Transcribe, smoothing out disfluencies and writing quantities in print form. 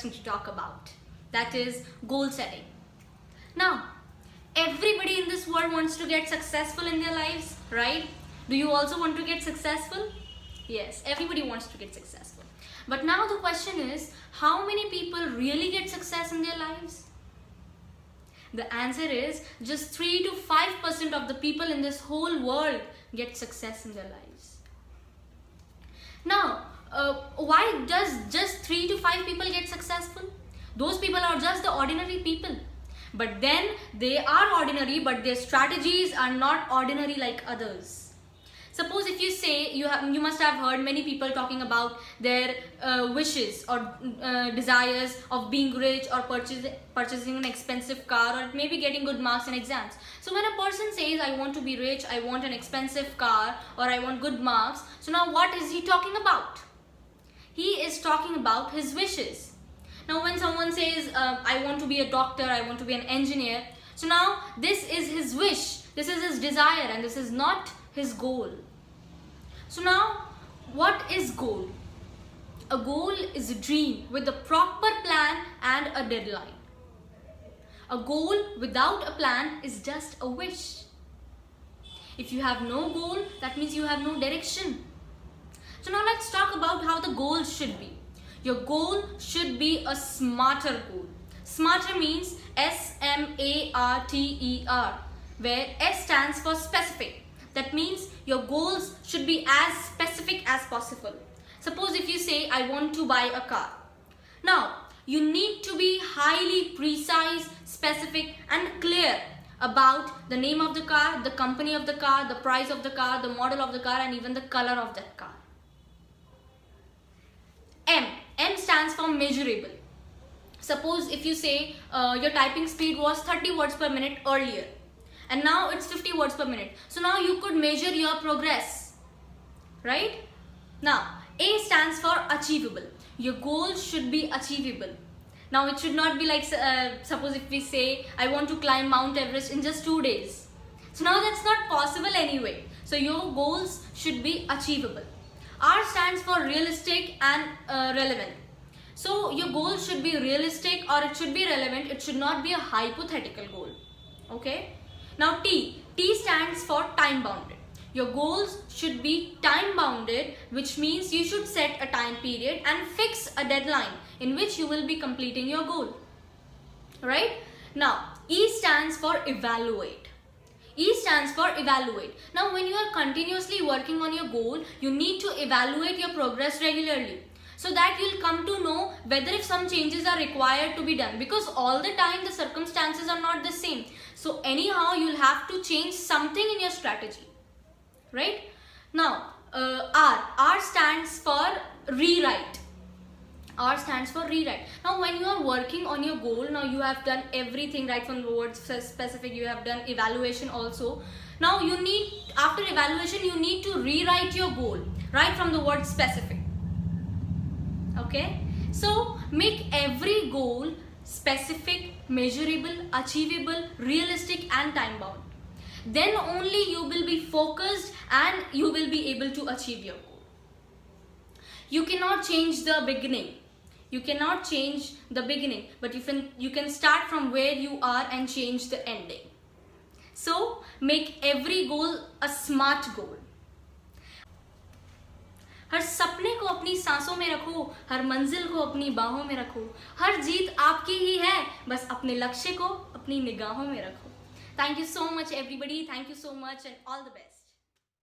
interesting to talk about. That is goal setting. Now, everybody in this world wants to get successful in their lives, right? Do you also want to get successful? Yes, everybody wants to get successful. But now the question is, how many people really get success in their lives? The answer is just 3 to 5% of the people in this whole world get success in their lives. Now, why does just 3 to 5 people get successful? Those people are just the ordinary people. But then they are ordinary, but their strategies are not ordinary like others. Suppose if you say, you must have heard many people talking about their wishes or desires of being rich or purchasing an expensive car or maybe getting good marks in exams. So when a person says, I want to be rich, I want an expensive car, or I want good marks, so now what is he talking about? He is talking about his wishes. Now when someone says, I want to be a doctor, I want to be an engineer, so now this is his wish, this is his desire, and this is not his goal. So now, what is goal? A goal is a dream with a proper plan and a deadline. A goal without a plan is just a wish. If you have no goal, that means you have no direction. So now let's talk about how the goal should be. Your goal should be a smarter goal. Smarter means S-M-A-R-T-E-R, where S stands for specific. That means your goals should be as specific as possible. Suppose if you say, I want to buy a car. Now, you need to be highly precise, specific and clear about the name of the car, the company of the car, the price of the car, the model of the car, and even the color of that car. M stands for measurable. Suppose if you say your typing speed was 30 words per minute earlier, and now it's 50 words per minute. So now you could measure your progress, right? Now, A stands for achievable. Your goal should be achievable. Now it should not be like, suppose if we say, I want to climb Mount Everest in just 2 days. So now that's not possible anyway. So your goals should be achievable. R stands for realistic and relevant. So your goal should be realistic or it should be relevant. It should not be a hypothetical goal. Okay? Now T stands for time bounded. Your goals should be time bounded, which means you should set a time period and fix a deadline in which you will be completing your goal. Right? Now E stands for evaluate. E stands for evaluate. Now when you are continuously working on your goal, you need to evaluate your progress regularly, so that you'll come to know whether if some changes are required to be done, because all the time the circumstances are not the same. So anyhow you'll have to change something in your strategy, right? Now R stands for rewrite. R stands for rewrite. Now when you are working on your goal, now you have done everything right from the word specific, you have done evaluation also. Now you need, after evaluation, you need to rewrite your goal right from the word specific. Okay, so make every goal specific, measurable, achievable, realistic and time bound. Then only you will be focused and you will be able to achieve your goal. You cannot change the beginning. You cannot change the beginning, but you can start from where you are and change the ending. So make every goal a smart goal. हर सपने को अपनी सांसों में रखो, हर मंजिल को अपनी बाहों में रखो, हर जीत आपकी ही है, बस अपने लक्ष्य को अपनी निगाहों में रखो. Thank you so much everybody, thank you so much and all the best.